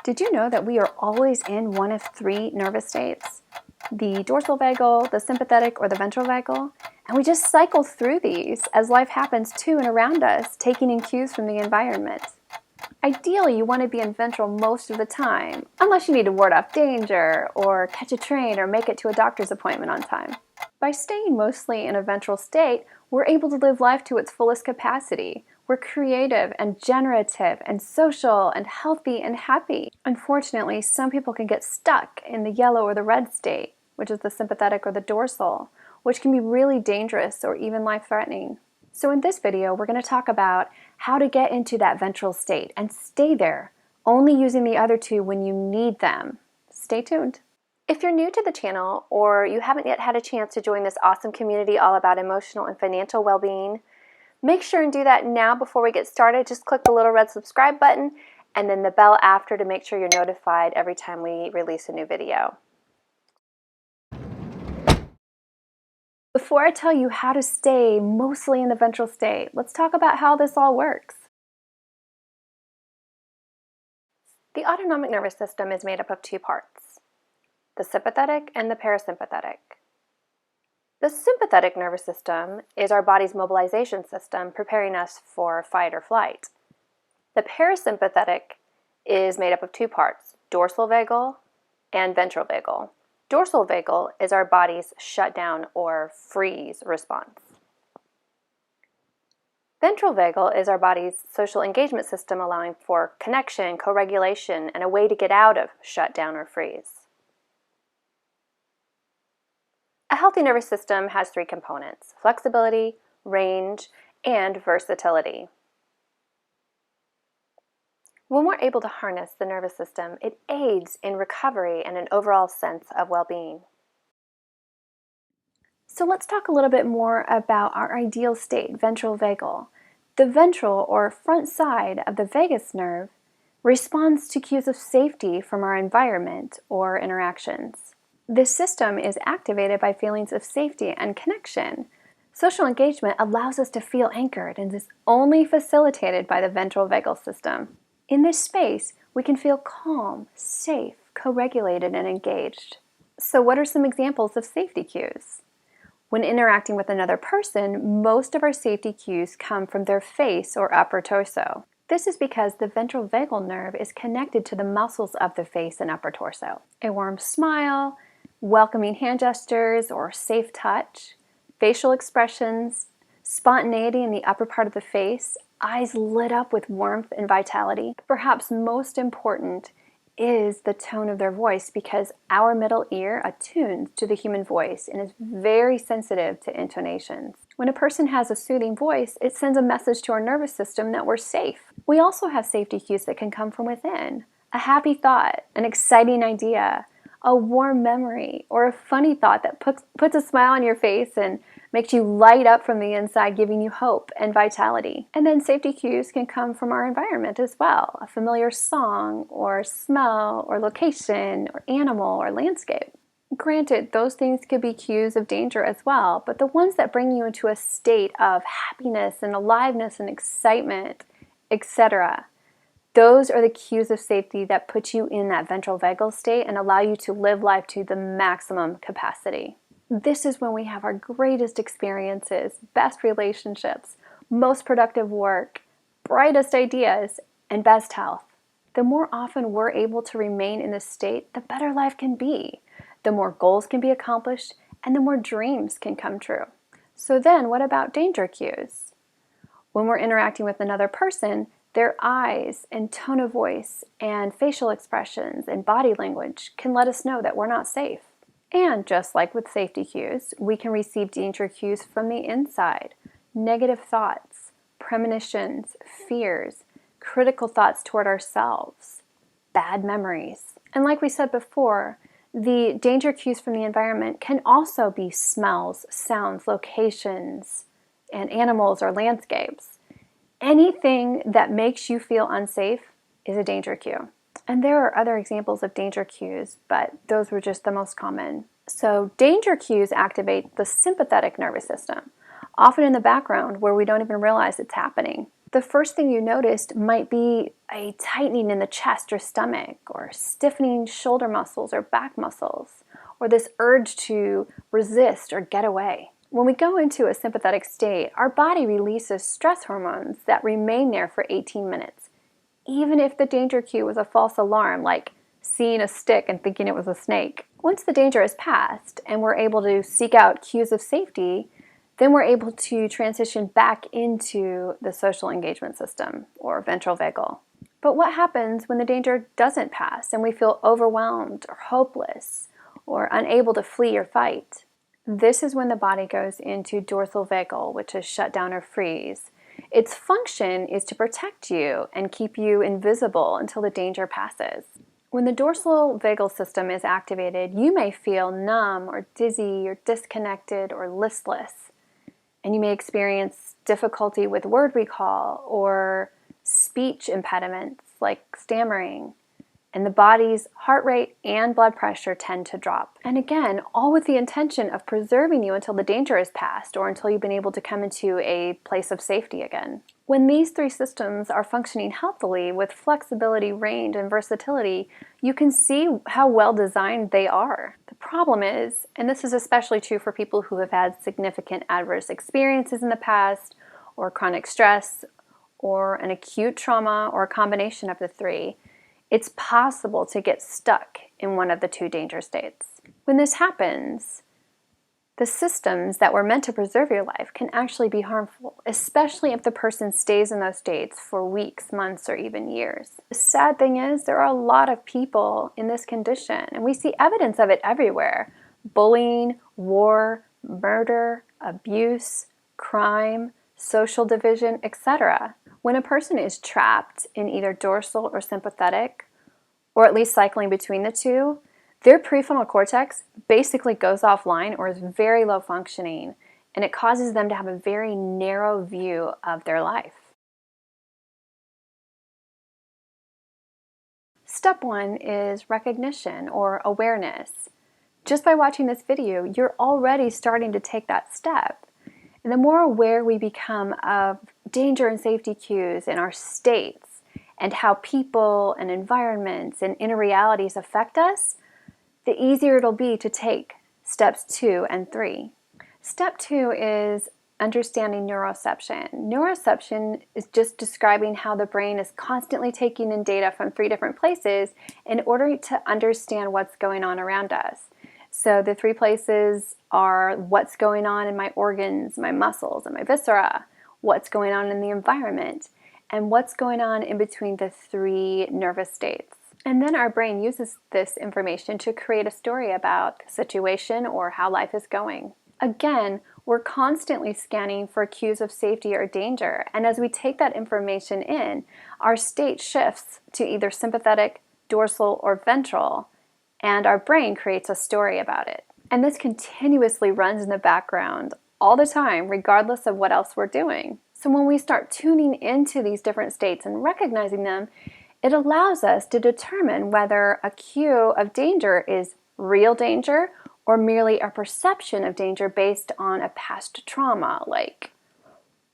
Did you know that we are always in one of three nervous states? The dorsal vagal, the sympathetic, or the ventral vagal? And we just cycle through these as life happens to and around us, taking in cues from the environment. Ideally, you want to be in ventral most of the time, unless you need to ward off danger, or catch a train, or make it to a doctor's appointment on time. By staying mostly in a ventral state, we're able to live life to its fullest capacity. We're creative and generative and social and healthy and happy. Unfortunately, some people can get stuck in the yellow or the red state, which is the sympathetic or the dorsal, which can be really dangerous or even life-threatening. So in this video, we're going to talk about how to get into that ventral state and stay there, only using the other two when you need them. Stay tuned. If you're new to the channel or you haven't yet had a chance to join this awesome community all about emotional and financial well-being, make sure and do that now before we get started. Just click the little red subscribe button and then the bell after to make sure you're notified every time we release a new video. Before I tell you how to stay mostly in the ventral state, let's talk about how this all works. The autonomic nervous system is made up of two parts, the sympathetic and the parasympathetic. The sympathetic nervous system is our body's mobilization system, preparing us for fight or flight. The parasympathetic is made up of two parts, dorsal vagal and ventral vagal. Dorsal vagal is our body's shutdown or freeze response. Ventral vagal is our body's social engagement system, allowing for connection, co-regulation, and a way to get out of shutdown or freeze. A healthy nervous system has three components: flexibility, range, and versatility. When we're able to harness the nervous system, it aids in recovery and an overall sense of well-being. So let's talk a little bit more about our ideal state, ventral vagal. The ventral or front side of the vagus nerve responds to cues of safety from our environment or interactions. This system is activated by feelings of safety and connection. Social engagement allows us to feel anchored and is only facilitated by the ventral vagal system. In this space, we can feel calm, safe, co-regulated, and engaged. So what are some examples of safety cues? When interacting with another person, most of our safety cues come from their face or upper torso. This is because the ventral vagal nerve is connected to the muscles of the face and upper torso. A warm smile, welcoming hand gestures or safe touch, facial expressions, spontaneity in the upper part of the face, eyes lit up with warmth and vitality. Perhaps most important is the tone of their voice, because our middle ear attunes to the human voice and is very sensitive to intonations. When a person has a soothing voice, it sends a message to our nervous system that we're safe. We also have safety cues that can come from within. A happy thought, an exciting idea, a warm memory, or a funny thought that puts a smile on your face and makes you light up from the inside, giving you hope and vitality. And then safety cues can come from our environment as well. A familiar song, or smell, or location, or animal, or landscape. Granted, those things could be cues of danger as well, but the ones that bring you into a state of happiness and aliveness and excitement, etc., those are the cues of safety that put you in that ventral vagal state and allow you to live life to the maximum capacity. This is when we have our greatest experiences, best relationships, most productive work, brightest ideas, and best health. The more often we're able to remain in this state, the better life can be. The more goals can be accomplished, and the more dreams can come true. So then, what about danger cues? When we're interacting with another person, their eyes and tone of voice and facial expressions and body language can let us know that we're not safe. And just like with safety cues, we can receive danger cues from the inside. Negative thoughts, premonitions, fears, critical thoughts toward ourselves, bad memories. And like we said before, the danger cues from the environment can also be smells, sounds, locations, and animals or landscapes. Anything that makes you feel unsafe is a danger cue. And there are other examples of danger cues, but those were just the most common. So danger cues activate the sympathetic nervous system, often in the background where we don't even realize it's happening. The first thing you noticed might be a tightening in the chest or stomach, or stiffening shoulder muscles or back muscles, or this urge to resist or get away. When we go into a sympathetic state, our body releases stress hormones that remain there for 18 minutes, even if the danger cue was a false alarm, like seeing a stick and thinking it was a snake. Once the danger is past and we're able to seek out cues of safety, then we're able to transition back into the social engagement system, or ventral vagal. But what happens when the danger doesn't pass and we feel overwhelmed or hopeless or unable to flee or fight? This is when the body goes into dorsal vagal, which is shut down or freeze. Its function is to protect you and keep you invisible until the danger passes. When the dorsal vagal system is activated, you may feel numb or dizzy or disconnected or listless. And you may experience difficulty with word recall or speech impediments like stammering. And the body's heart rate and blood pressure tend to drop. And again, all with the intention of preserving you until the danger is past or until you've been able to come into a place of safety again. When these three systems are functioning healthily with flexibility, range, and versatility, you can see how well designed they are. The problem is, and this is especially true for people who have had significant adverse experiences in the past, or chronic stress, or an acute trauma, or a combination of the three, it's possible to get stuck in one of the two danger states. When this happens, the systems that were meant to preserve your life can actually be harmful, especially if the person stays in those states for weeks, months, or even years. The sad thing is, there are a lot of people in this condition, and we see evidence of it everywhere. Bullying, war, murder, abuse, crime, social division, etc. When a person is trapped in either dorsal or sympathetic, or at least cycling between the two, their prefrontal cortex basically goes offline or is very low functioning, and it causes them to have a very narrow view of their life. Step one is recognition or awareness. Just by watching this video, you're already starting to take that step. And the more aware we become of danger and safety cues in our states and how people and environments and inner realities affect us, the easier it'll be to take steps 2 and 3. Step 2 is understanding neuroception. Neuroception is just describing how the brain is constantly taking in data from 3 different places in order to understand what's going on around us. So the 3 places are what's going on in my organs, my muscles, and my viscera, what's going on in the environment, and what's going on in between the 3 nervous states. And then our brain uses this information to create a story about the situation or how life is going. Again, we're constantly scanning for cues of safety or danger, and as we take that information in, our state shifts to either sympathetic, dorsal, or ventral, and our brain creates a story about it. And this continuously runs in the background all the time, regardless of what else we're doing. So when we start tuning into these different states and recognizing them, it allows us to determine whether a cue of danger is real danger or merely a perception of danger based on a past trauma, like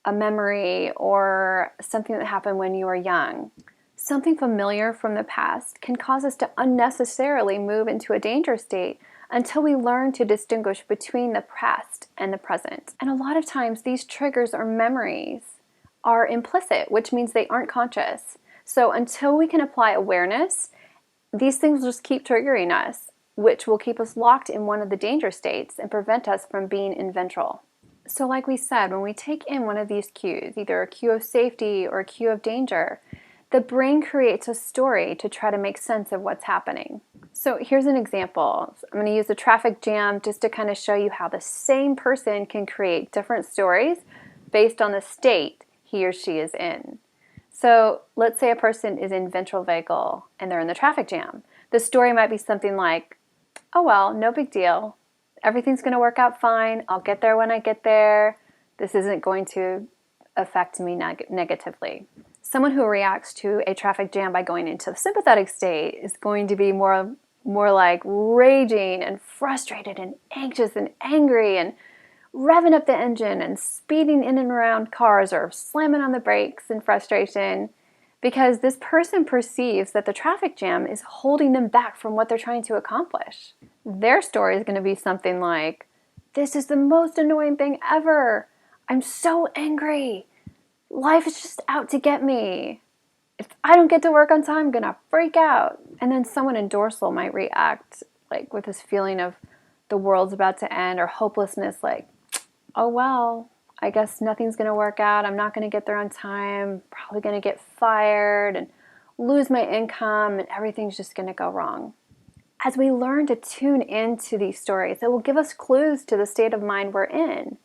a memory or something that happened when you were young. Something familiar from the past can cause us to unnecessarily move into a danger state until we learn to distinguish between the past and the present. And a lot of times these triggers or memories are implicit, which means they aren't conscious. So until we can apply awareness, these things will just keep triggering us, which will keep us locked in one of the danger states and prevent us from being in ventral. So like we said, when we take in one of these cues, either a cue of safety or a cue of danger, the brain creates a story to try to make sense of what's happening. So here's an example. I'm going to use a traffic jam just to kind of show you how the same person can create different stories based on the state he or she is in. So let's say a person is in ventral vagal and they're in the traffic jam. The story might be something like, oh well, no big deal. Everything's going to work out fine. I'll get there when I get there. This isn't going to affect me negatively. Someone who reacts to a traffic jam by going into the sympathetic state is going to be more like raging and frustrated and anxious and angry and revving up the engine and speeding in and around cars or slamming on the brakes in frustration because this person perceives that the traffic jam is holding them back from what they're trying to accomplish. Their story is going to be something like, "This is the most annoying thing ever. I'm so angry. Life is just out to get me. If I don't get to work on time, I'm going to freak out." And then someone in dorsal might react like with this feeling of the world's about to end or hopelessness, like, "Oh well, I guess nothing's going to work out. I'm not going to get there on time. Probably going to get fired and lose my income and everything's just going to go wrong." As we learn to tune into these stories, it will give us clues to the state of mind we're in.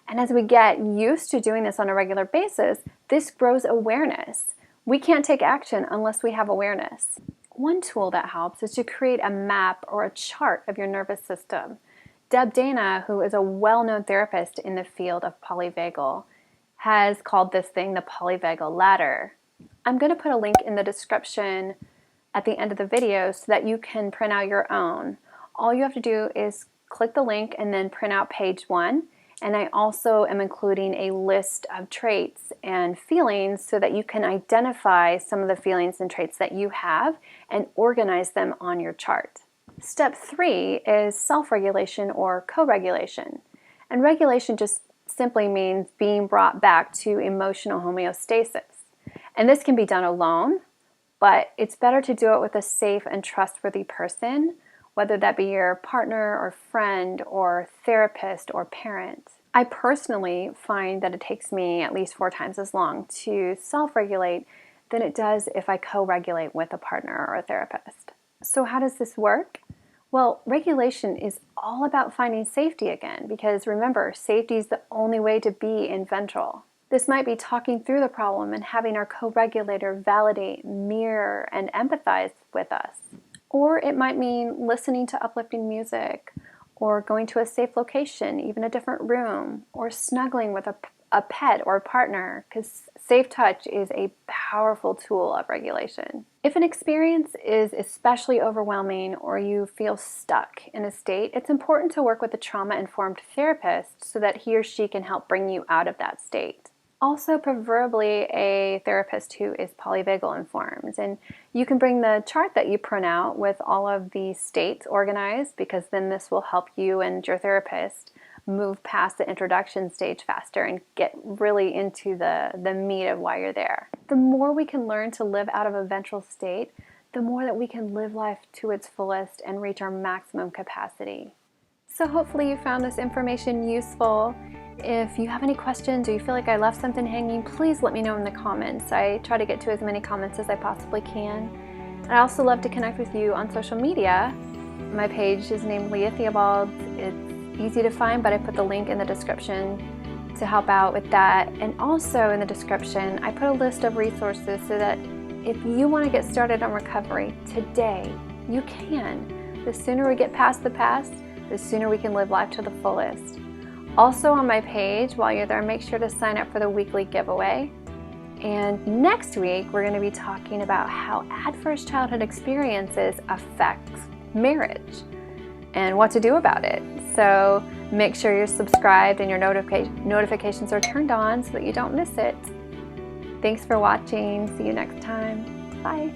And as we get used to doing this on a regular basis, this grows awareness. We can't take action unless we have awareness. One tool that helps is to create a map or a chart of your nervous system. Deb Dana, who is a well-known therapist in the field of polyvagal, has called this thing the Polyvagal Ladder. I'm going to put a link in the description at the end of the video so that you can print out your own. All you have to do is click the link and then print out page 1. And I also am including a list of traits and feelings so that you can identify some of the feelings and traits that you have and organize them on your chart. Step 3 is self-regulation or co-regulation. And regulation just simply means being brought back to emotional homeostasis. And this can be done alone, but it's better to do it with a safe and trustworthy person, whether that be your partner or friend or therapist or parent. I personally find that it takes me at least 4 times as long to self-regulate than it does if I co-regulate with a partner or a therapist. So how does this work? Well, regulation is all about finding safety again, because remember, safety is the only way to be in ventral. This might be talking through the problem and having our co-regulator validate, mirror, and empathize with us. Or it might mean listening to uplifting music, or going to a safe location, even a different room, or snuggling with a pet or a partner, because safe touch is a powerful tool of regulation. If an experience is especially overwhelming or you feel stuck in a state, it's important to work with a trauma-informed therapist so that he or she can help bring you out of that state. Also, preferably a therapist who is polyvagal informed. And you can bring the chart that you print out with all of the states organized, because then this will help you and your therapist move past the introduction stage faster and get really into the meat of why you're there. The more we can learn to live out of a ventral state, the more that we can live life to its fullest and reach our maximum capacity. So hopefully you found this information useful. If you have any questions or you feel like I left something hanging, please let me know in the comments. I try to get to as many comments as I possibly can. And I also love to connect with you on social media. My page is named Leah Theobald. It's easy to find, but I put the link in the description to help out with that. And also in the description, I put a list of resources so that if you want to get started on recovery today, you can. The sooner we get past the past, the sooner we can live life to the fullest. Also on my page, while you're there, make sure to sign up for the weekly giveaway. And next week, we're going to be talking about how adverse childhood experiences affect marriage and what to do about it. So make sure you're subscribed and your notifications are turned on so that you don't miss it. Thanks for watching. See you next time. Bye.